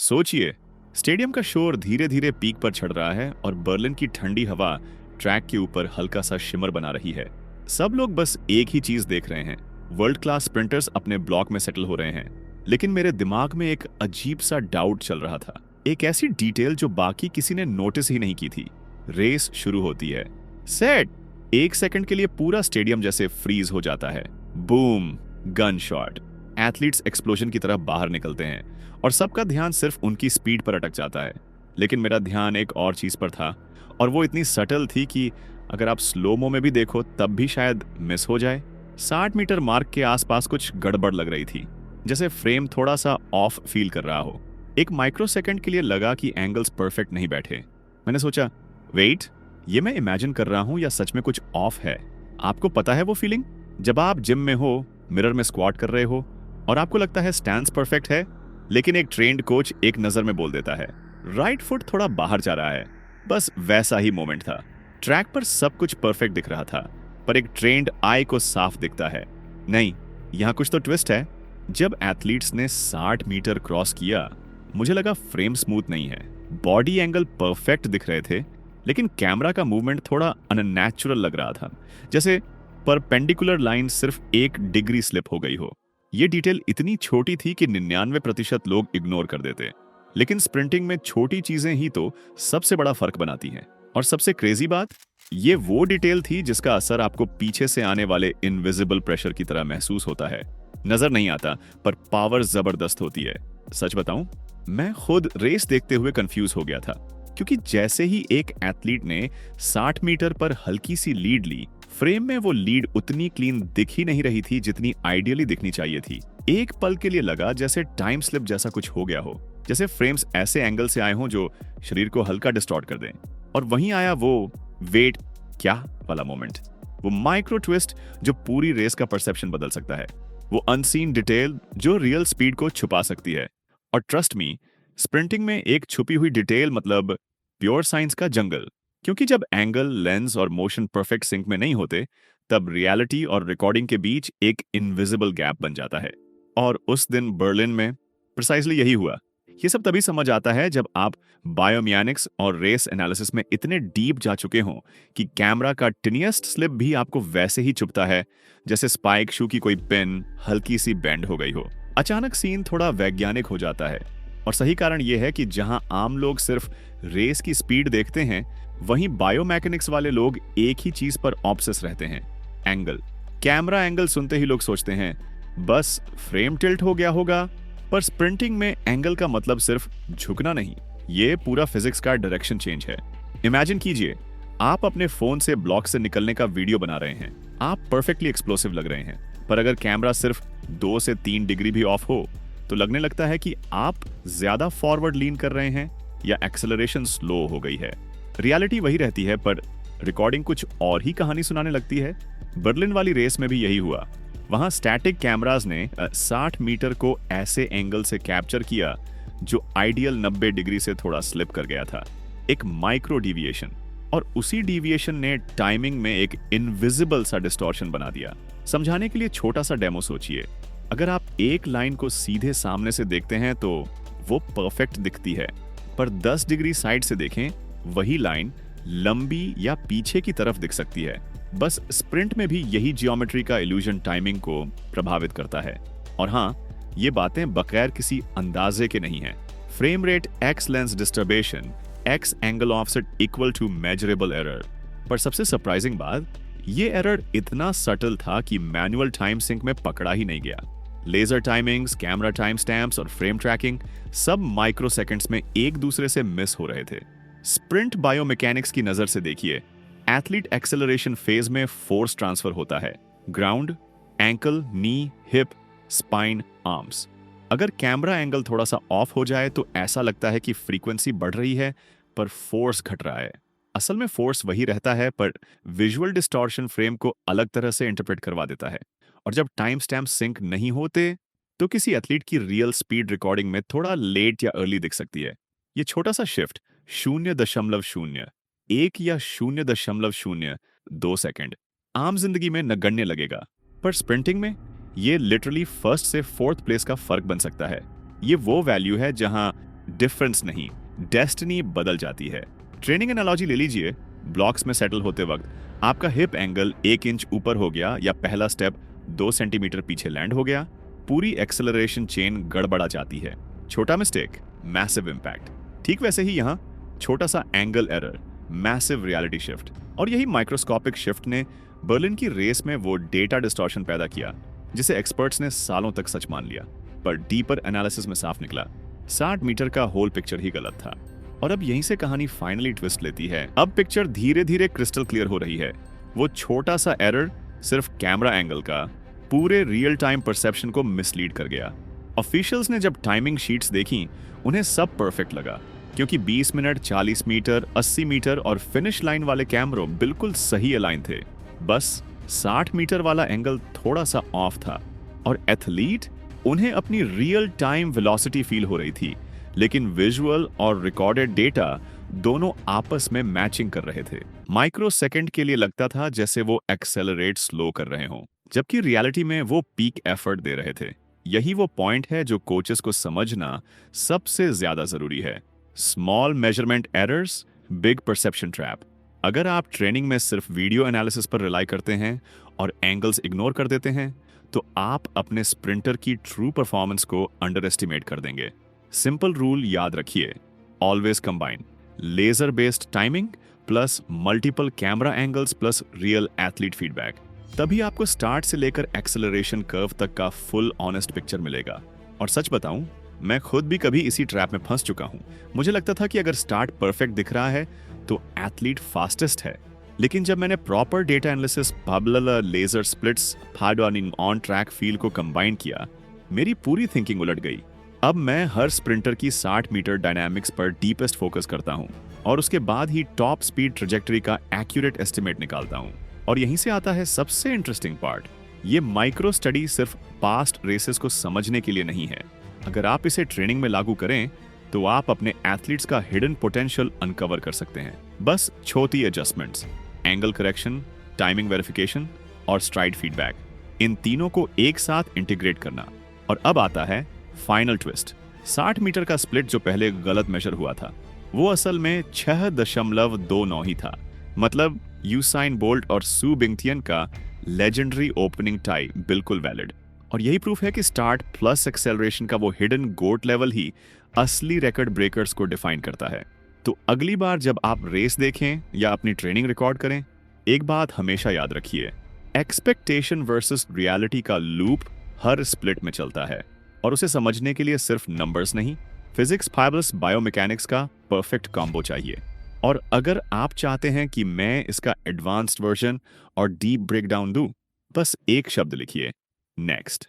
सोचिए, स्टेडियम का शोर धीरे धीरे पीक पर चढ़ रहा है और बर्लिन की ठंडी हवा ट्रैक के ऊपर हल्का सा शिमर बना रही है। सब लोग बस एक ही चीज देख रहे हैं, वर्ल्ड क्लास स्प्रिंटर्स अपने ब्लॉक में सेटल हो रहे हैं। लेकिन मेरे दिमाग में एक अजीब सा डाउट चल रहा था, एक ऐसी डिटेल जो बाकी किसी ने नोटिस ही नहीं की थी। रेस शुरू होती है, सेट, 1 सेकंड के लिए पूरा स्टेडियम जैसे फ्रीज हो जाता है। Boom, gun shot, athletes explosion की तरफ बाहर निकलते हैं और सबका ध्यान सिर्फ उनकी स्पीड पर अटक जाता है। लेकिन मेरा ध्यान एक और चीज पर था, और वो इतनी सटल थी कि अगर आप स्लोमो में भी देखो तब भी शायद मिस हो जाए। 60 मीटर मार्क के आसपास कुछ गड़बड़ लग रही थी, जैसे फ्रेम थोड़ा सा ऑफ फील कर रहा हो। एक माइक्रो सेकंड के लिए लगा कि एंगल्स परफेक्ट नहीं बैठे। मैंने सोचा, वेट, ये मैं इमेजिन कर रहा हूं या सच में कुछ ऑफ है? आपको पता है वो फीलिंग, जब आप जिम में हो, मिरर में स्क्वाट कर रहे हो और आपको लगता है स्टैंस परफेक्ट है, लेकिन एक ट्रेन्ड कोच एक नजर में बोल देता है राइट फुट थोड़ा बाहर जा रहा है। बस वैसा ही मोमेंट था। ट्रैक पर सब कुछ परफेक्ट दिख रहा था, पर एक ट्रेन्ड आई को साफ दिखता है, नहीं, यहाँ कुछ तो ट्विस्ट है। जब एथलीट्स ने 60 मीटर क्रॉस किया, मुझे लगा फ्रेम स्मूथ नहीं है, बॉडी एंगल परफेक्ट दिख रहे थे, लेकिन कैमरा का मूवमेंट थोड़ा अननेचुरल लग रहा था, जैसे परपेंडिकुलर लाइन सिर्फ 1 डिग्री स्लिप हो गई हो। ये डिटेल इतनी छोटी थी कि 99% लोग इग्नोर कर देते, लेकिन स्प्रिंटिंग में छोटी चीजें ही तो सबसे बड़ा फर्क बनाती हैं। और सबसे क्रेजी बात, ये वो डिटेल थी जिसका असर आपको पीछे से आने वाले इनविजिबल प्रेशर की तरह महसूस होता है। नजर नहीं आता, पर पावर जबरदस्त होती है। सच बताऊं, मैं खुद रेस देखते हुए कंफ्यूज हो गया था, क्योंकि जैसे ही एक एथलीट ने 60 मीटर पर हल्की सी लीड ली, फ्रेम में वो लीड उतनी क्लीन दिख ही नहीं रही थी जितनी आइडियली दिखनी चाहिए थी। एक पल के लिए लगा जैसे टाइम स्लिप जैसा कुछ हो गया हो, जैसे फ्रेम्स ऐसे एंगल से आए हों जो शरीर को हल्का डिस्टॉर्ट कर दें। और वहीं आया वो वेट क्या वाला मोमेंट, वो माइक्रो ट्विस्ट जो पूरी रेस का परसेप्शन बदल सकता है, वो अनसीन डिटेल जो रियल स्पीड को छुपा सकती है। और ट्रस्ट मी, स्प्रिंटिंग में एक छुपी हुई डिटेल मतलब प्योर साइंस का जंगल, क्योंकि जब एंगल, लेंस और मोशन परफेक्ट सिंक में नहीं होते, तब रियलिटी और रिकॉर्डिंग के बीच एक इनविजिबल गैप बन जाता है। और उस दिन बर्लिन में प्रिसाइजली यही हुआ। ये सब तभी समझ आता है जब आप बायोमैनिक्स और रेस एनालिसिस में इतने डीप जा चुके हों कि कैमरा का टिनिएस्ट स्लिप भी आपको वैसे ही चुभता है जैसे स्पाइक शू की कोई पिन हल्की सी बेंड हो गई हो। अचानक सीन थोड़ा वैज्ञानिक हो जाता है, और सही कारण यह है कि जहां आम लोग सिर्फ रेस की स्पीड देखते हैं, वहीं बायोमैकेनिक्स वाले लोग एक ही चीज पर ऑब्सेस रहते हैं, एंगल। कैमरा एंगल सुनते ही लोग सोचते हैं बस फ्रेम टिल्ट हो गया होगा, पर स्प्रिंटिंग में एंगल का मतलब सिर्फ झुकना नहीं, ये पूरा फिजिक्स का डायरेक्शन चेंज है। इमेजिन कीजिए, आप अपने फोन से ब्लॉक से निकलने का वीडियो बना रहे हैं, आप परफेक्टली एक्सप्लोसिव लग रहे हैं, पर अगर कैमरा सिर्फ 2 से 3 डिग्री भी ऑफ हो तो लगने लगता है कि आप ज्यादा फॉरवर्ड लीन कर रहे हैं या एक्सेलरेशन स्लो हो गई है। रियलिटी वही रहती है, पर रिकॉर्डिंग कुछ और ही कहानी सुनाने लगती है। बर्लिन वाली रेस में भी यही हुआ। वहां स्टैटिक कैमरास ने 60 मीटर को ऐसे एंगल से कैप्चर किया जो आइडियल 90 डिग्री से थोड़ा स्लिप कर गया था, एक माइक्रो डिविएशन, और उसी डिविएशन ने टाइमिंग में एक इनविजिबल सा डिस्टॉर्शन बना दिया। समझाने के लिए छोटा सा डेमो सोचिए। अगर आप एक लाइन को सीधे सामने से देखते हैं तो वो परफेक्ट दिखती है, पर 10 डिग्री साइड से देखें, वही लाइन लंबी या पीछे की तरफ दिख सकती है। बस स्प्रिंट में भी यही जियोमेट्री का इल्यूजन टाइमिंग को प्रभावित करता है। और हाँ, ये बातें बगैर किसी अंदाजे के नहीं हैं। Frame rate x lens distortion x angle offset equal to measurable error. पर सबसे सरप्राइजिंग बात, ये एरर इतना सटल था कि मैनुअल टाइम सिंक में पकड़ा ही नहीं गया। Laser timings, camera time stamps और फ्रेम ट्रैकिंग सब माइक्रो सेकंड्स में एक दूसरे से मिस हो रहे थे। स्प्रिंट बायोमैकेनिक्स की नजर से देखिए, एथलीट एक्सेलरेशन फेज में फोर्स ट्रांसफर होता है, ग्राउंड, एंकल, नी, हिप, स्पाइन, आर्म्स। अगर कैमरा एंगल थोड़ा सा ऑफ हो जाए तो ऐसा लगता है कि फ्रीक्वेंसी बढ़ रही है पर फोर्स घट रहा है। असल में फोर्स वही रहता है, पर विजुअल डिस्टॉर्शन फ्रेम को अलग तरह से इंटरप्रेट करवा देता है। और जब टाइम स्टैम्प सिंक नहीं होते तो किसी एथलीट की रियल स्पीड रिकॉर्डिंग में थोड़ा लेट या अर्ली दिख सकती है। ये छोटा सा शिफ्ट 0.01 या 0.02 सेकंड आम जिंदगी में नगण्य लगेगा, पर स्प्रिंटिंग में ये लिटरली फर्स्ट से फोर्थ प्लेस का फर्क बन सकता है। ये वो वैल्यू है जहां डिफरेंस नहीं, डेस्टिनी बदल जाती है। ट्रेनिंग एनालॉजी ले लीजिए। ब्लॉक्स में सेटल होते वक्त आपका हिप एंगल 1 इंच ऊपर हो गया या पहला स्टेप 2 सेंटीमीटर पीछे लैंड हो गया, पूरी एक्सेलरेशन चेन गड़बड़ा जाती है। छोटा मिस्टेक, मैसिव इंपैक्ट। ठीक वैसे ही यहाँ छोटा सा angle error, massive reality shift. और यही माइक्रोस्कोपिक शिफ्ट ने बर्लिन की रेस में वो डेटा डिस्टॉर्शन पैदा किया जिसे एक्सपर्ट्स ने सालों तक सच मान लिया, पर डीपर एनालिसिस में साफ निकला 60 मीटर का होल पिक्चर ही गलत था। और अब यहीं से कहानी फाइनली ट्विस्ट लेती है। अब पिक्चर धीरे धीरे क्रिस्टल क्लियर हो रही है। वो छोटा सा एरर सिर्फ कैमरा एंगल का पूरे रियल टाइम परसेप्शन को मिसलीड कर गया। ऑफिशियल्स ने जब टाइमिंग शीट्स देखी उन्हें सब परफेक्ट लगा, क्योंकि 20 मिनट, 40 मीटर, 80 मीटर और फिनिश लाइन वाले कैमरों बिल्कुल सही अलाइन थे। बस 60 मीटर वाला एंगल थोड़ा सा ऑफ था। और एथलीट, उन्हें अपनी रियल टाइम वेलोसिटी फील हो रही थी, लेकिन विजुअल और रिकॉर्डेड डेटा दोनों आपस में मैचिंग कर रहे थे। माइक्रो सेकंड के लिए लगता था जैसे वो एक्सेलरेट स्लो कर रहे हों, जबकि रियलिटी में वो पीक एफर्ट दे रहे थे। यही वो पॉइंट है जो कोचेस को समझना सबसे ज्यादा जरूरी है। Small measurement errors, big perception trap. अगर आप ट्रेनिंग में सिर्फ वीडियो एनालिसिस पर रिलाई करते हैं और एंगल्स इग्नोर कर देते हैं, तो आप अपने स्प्रिंटर की ट्रू परफॉर्मेंस को अंडर एस्टिमेट कर देंगे। सिंपल रूल याद रखिए, always combine laser based timing plus multiple camera angles plus real athlete feedback. तभी आपको स्टार्ट से लेकर एक्सेलरेशन कर्व तक का फुल ऑनेस्ट पिक्चर मिलेगा। और सच बताऊं, मैं खुद भी कभी इसी ट्रैप में फंस चुका हूं। मुझे लगता था कि अगर स्टार्ट परफेक्ट दिख रहा है तो एथलीट फास्टेस्ट है, लेकिन जब मैंने proper data analysis, parallel laser splits, hard on track feel को कंबाइन किया, मेरी पूरी थिंकिंग उलट गई। अब मैं हर स्प्रिंटर की 60 मीटर डायनामिक्स पर डीपेस्ट फोकस करता हूं और उसके बाद ही टॉप स्पीड ट्रेजेक्टरी का एक्यूरेट एस्टिमेट निकालता हूं। और यहीं से आता है सबसे इंटरेस्टिंग पार्ट। ये माइक्रो स्टडी सिर्फ पास्ट रेसेस को समझने के लिए नहीं है। अगर आप इसे ट्रेनिंग में लागू करें तो आप अपने एथलीट्स का हिडन पोटेंशियल अनकवर कर सकते हैं। बस छोटी adjustments, angle correction, timing verification और स्ट्राइड फीडबैक, इन तीनों को एक साथ इंटीग्रेट करना। और अब आता है फाइनल ट्विस्ट। 60 मीटर का स्प्लिट जो पहले गलत मेजर हुआ था, वो असल में 6.29 ही था। मतलब यूसाइन बोल्ट और सू बिंगथियन का लेजेंडरी ओपनिंग टाई बिल्कुल वैलिड। और यही प्रूफ है कि स्टार्ट प्लस एक्सेलरेशन का वो हिडन गोट लेवल ही असली रिकॉर्ड ब्रेकर्स को डिफाइन करता है। तो अगली बार जब आप रेस देखें या अपनी ट्रेनिंग रिकॉर्ड करें, एक बात हमेशा याद रखिए, एक्सपेक्टेशन वर्सेस रियलिटी का लूप हर स्प्लिट में चलता है। और उसे समझने के लिए सिर्फ नंबर्स नहीं, फिजिक्स प्लस बायोमैकेनिक्स का परफेक्ट कॉम्बो चाहिए। और अगर आप चाहते हैं कि मैं इसका एडवांस्ड वर्जन और डीप ब्रेकडाउन दूं, बस एक शब्द लिखिए, नेक्स्ट।